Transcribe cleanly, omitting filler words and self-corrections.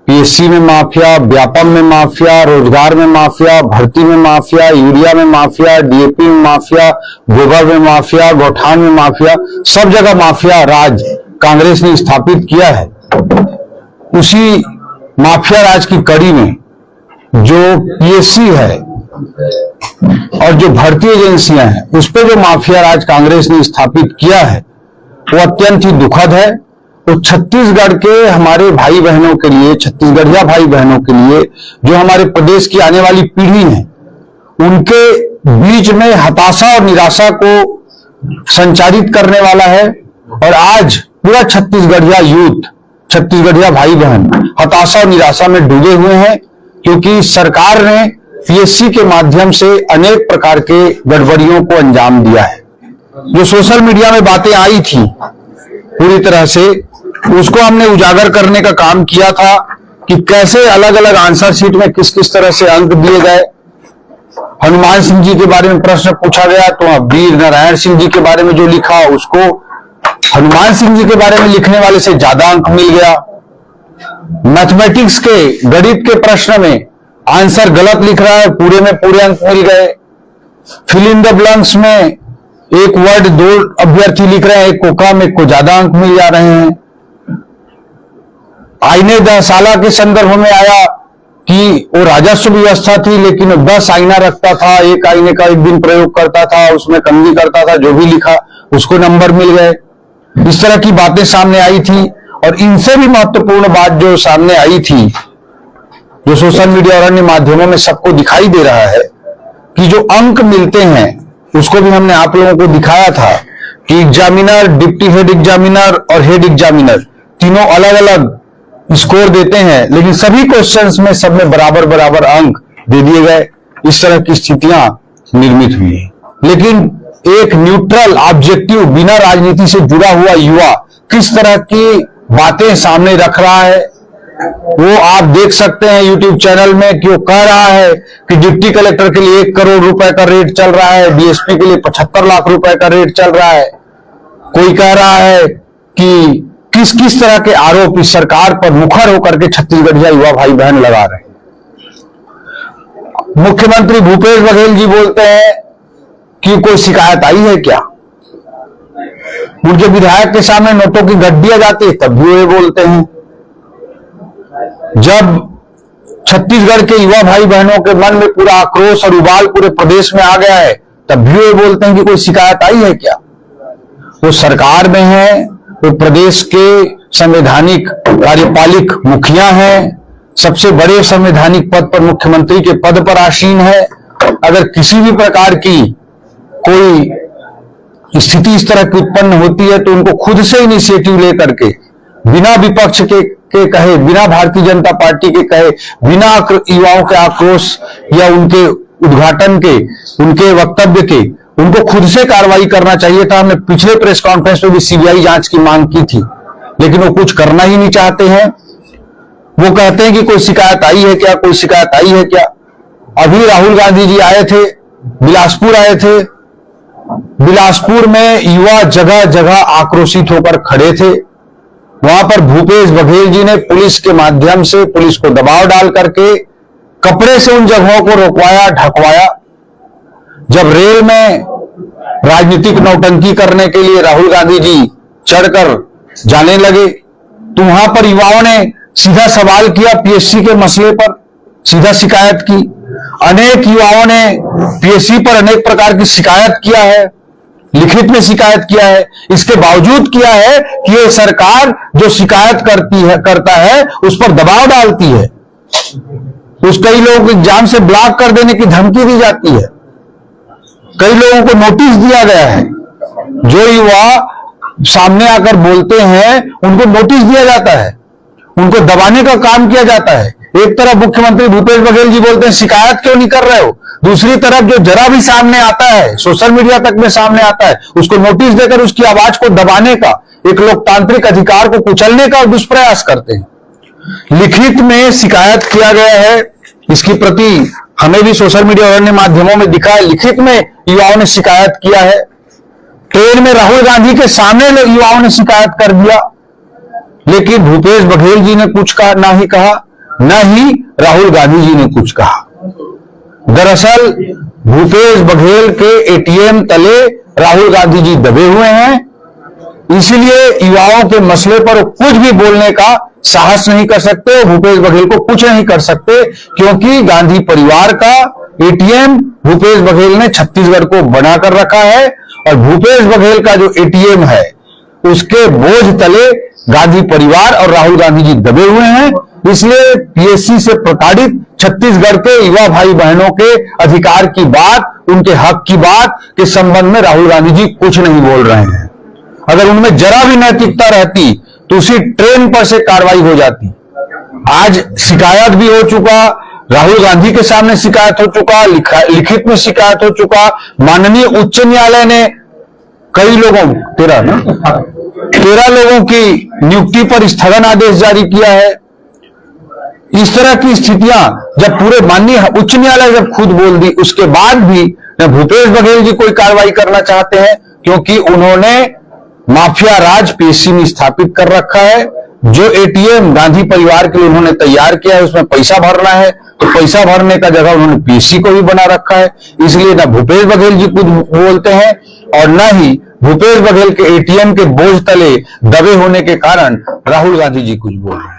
PSC में mafia, Vyapam में mafia, रोजगार में माफिया, भर्ती में माफिया, यूरिया में माफिया, डीएपी में माफिया, गोबर में माफिया, गौठान में माफिया, सब जगह माफिया राज कांग्रेस ने स्थापित किया है। उसी माफिया राज की कड़ी में जो पीएससी है और जो भर्ती एजेंसियां हैं, उस पर जो माफिया राज कांग्रेस ने स्थापित किया है वो अत्यंत ही दुखद है। तो छत्तीसगढ़ के हमारे भाई बहनों के लिए, छत्तीसगढ़िया भाई बहनों के लिए, जो हमारे प्रदेश की आने वाली पीढ़ी है, उनके बीच में हताशा और निराशा को संचारित करने वाला है। और आज पूरा छत्तीसगढ़िया यूथ, छत्तीसगढ़िया भाई बहन हताशा और निराशा में डूबे हुए हैं, क्योंकि सरकार ने पीएससी के माध्यम से अनेक प्रकार के गड़बड़ियों को अंजाम दिया है। जो सोशल मीडिया में बातें आई थी पूरी तरह से, उसको हमने उजागर करने का काम किया था कि कैसे अलग अलग आंसर शीट में किस किस तरह से अंक दिए गए। हनुमान सिंह जी के बारे में प्रश्न पूछा गया तो वीर नारायण सिंह जी के बारे में जो लिखा उसको हनुमान सिंह जी के बारे में लिखने वाले से ज्यादा अंक मिल गया। मैथमेटिक्स के गणित के प्रश्न में आंसर गलत लिख रहा है, पूरे में पूरे अंक मिल गए। फिल इन द ब्लैंक्स में एक वर्ड दो अभ्यर्थी लिख रहे हैं, एक को कम एक को ज्यादा अंक मिल जा रहे हैं। आईने दहसाला के संदर्भ में आया कि वो राजस्व व्यवस्था थी, लेकिन 10 आईना रखता था, एक आईने का एक दिन प्रयोग करता था, उसमें कमी करता था, जो भी लिखा उसको नंबर मिल गए। इस तरह की बातें सामने आई थी। और इनसे भी महत्वपूर्ण बात जो सामने आई थी, जो सोशल मीडिया और अन्य माध्यमों में सबको दिखाई दे रहा है, कि जो अंक मिलते हैं उसको भी हमने आप लोगों को दिखाया था कि एग्जामिनर, डिप्टी हेड एग्जामिनर और हेड एग्जामिनर तीनों अलग अलग स्कोर देते हैं, लेकिन सभी क्वेश्चंस में सब में बराबर बराबर अंक दे दिए गए। इस तरह की स्थितियां निर्मित हुई। लेकिन एक न्यूट्रल ऑब्जेक्टिव, बिना राजनीति से जुड़ा हुआ युवा किस तरह की बातें सामने रख रहा है, वो आप देख सकते हैं यूट्यूब चैनल में कि वो कह रहा है कि डिप्टी कलेक्टर के लिए 1 करोड़ रुपए का रेट चल रहा है, डीएसपी के लिए 75 लाख रुपए का रेट चल रहा है। कोई कह रहा है कि किस किस तरह के आरोप इस सरकार पर मुखर होकर के छत्तीसगढ़िया युवा भाई बहन लगा रहे हैं। मुख्यमंत्री भूपेश बघेल जी बोलते हैं कि कोई शिकायत आई है क्या। उनके विधायक के सामने नोटों की गड्डियां जाती है तब भी वे बोलते हैं। जब छत्तीसगढ़ के युवा भाई बहनों के मन में पूरा आक्रोश और उबाल पूरे प्रदेश में आ गया है, तब भी वे बोलते हैं कि कोई शिकायत आई है क्या। वो सरकार में है, वो प्रदेश के संवैधानिक कार्यपालिक मुखिया हैं, सबसे बड़े संवैधानिक पद पर मुख्यमंत्री के पद पर आसीन है। अगर किसी भी प्रकार की कोई स्थिति इस तरह की उत्पन्न होती है तो उनको खुद से इनिशिएटिव लेकर के, बिना विपक्ष के कहे, बिना भारतीय जनता पार्टी के कहे, बिना युवाओं के आक्रोश या उनके उद्घाटन के, उनके वक्तव्य के, उनको खुद से कार्रवाई करना चाहिए था। हमने पिछले प्रेस कॉन्फ्रेंस में भी सीबीआई जांच की मांग की थी, लेकिन वो कुछ करना ही नहीं चाहते हैं। वो कहते हैं कि कोई शिकायत आई है क्या, कोई शिकायत आई है क्या। अभी राहुल गांधी जी आए थे, बिलासपुर आए थे। बिलासपुर में युवा जगह जगह आक्रोशित होकर खड़े थे। वहां पर भूपेश बघेल जी ने पुलिस के माध्यम से, पुलिस को दबाव डाल करके कपड़े से उन जगहों को रोकवाया, ढकवाया। जब रेल में राजनीतिक नौटंकी करने के लिए राहुल गांधी जी चढ़कर जाने लगे तो वहां पर युवाओं ने सीधा सवाल किया, पीएससी के मसले पर सीधा शिकायत की। अनेक युवाओं ने पीएससी पर अनेक प्रकार की शिकायत किया है, लिखित में शिकायत किया है। इसके बावजूद किया है कि ये सरकार जो शिकायत करता है उस पर दबाव डालती है। कई लोगों को एग्जाम से ब्लॉक कर देने की धमकी दी जाती है, कई लोगों को नोटिस दिया गया है। जो युवा सामने आकर बोलते हैं उनको नोटिस दिया जाता है, उनको दबाने का काम किया जाता है। एक तरफ मुख्यमंत्री भूपेश बघेल जी बोलते हैं शिकायत क्यों नहीं कर रहे हो, दूसरी तरफ जो जरा भी सामने आता है, सोशल मीडिया तक में सामने आता है, उसको नोटिस देकर उसकी आवाज को दबाने का, एक लोकतांत्रिक अधिकार को कुचलने का दुष्प्रयास करते हैं। लिखित में शिकायत किया गया है, इसकी प्रति हमें भी सोशल मीडिया और अन्य माध्यमों में दिखा है। लिखित में युवाओं ने शिकायत किया है। ट्रेन में राहुल गांधी के सामने युवाओं ने शिकायत कर दिया, लेकिन भूपेश बघेल जी ने कुछ ना ही कहा। न ही राहुल गांधी जी ने कुछ कहा। दरअसल भूपेश बघेल के एटीएम तले राहुल गांधी जी दबे हुए हैं, इसलिए युवाओं के मसले पर कुछ भी बोलने का साहस नहीं कर सकते, भूपेश बघेल को कुछ नहीं कर सकते, क्योंकि गांधी परिवार का एटीएम भूपेश बघेल ने छत्तीसगढ़ को बनाकर रखा है और भूपेश बघेल का जो एटीएम है उसके बोझ तले गांधी परिवार और राहुल गांधी जी दबे हुए हैं। इसलिए पीएससी से प्रताड़ित छत्तीसगढ़ के युवा भाई बहनों के अधिकार की बात, उनके हक की बात के संबंध में राहुल गांधी जी कुछ नहीं बोल रहे हैं। अगर उनमें जरा भी नैतिकता रहती तो उसी ट्रेन पर से कार्रवाई हो जाती। आज शिकायत भी हो चुका, राहुल गांधी के सामने शिकायत हो चुका, लिखित में शिकायत हो चुका, माननीय उच्च न्यायालय ने कई लोगों 13 लोगों की नियुक्ति पर स्थगन आदेश जारी किया है। इस तरह की स्थितियां जब पूरे माननीय उच्च न्यायालय जब खुद बोल दी, उसके बाद भी भूपेश बघेल जी कोई कार्रवाई करना चाहते हैं, क्योंकि उन्होंने माफिया राज पीएससी में स्थापित कर रखा है। जो एटीएम गांधी परिवार के लिए उन्होंने तैयार किया है उसमें पैसा भरना है, तो पैसा भरने का जगह उन्होंने पीएससी को भी बना रखा है। इसलिए ना भूपेश बघेल जी कुछ बोलते हैं और न ही भूपेश बघेल के एटीएम के बोझ तले दबे होने के कारण राहुल गांधी जी कुछ बोल रहे हैं।